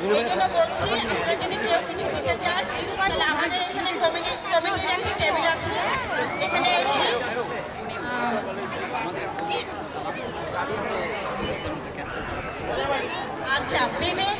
এই জন্য বলছি আপনারা যদি কেউ কিছু দিতে চান তাহলে আমাদের এখানে কমিটির একটা টেবিল আছে, এখানে এসে আচ্ছা বিবেক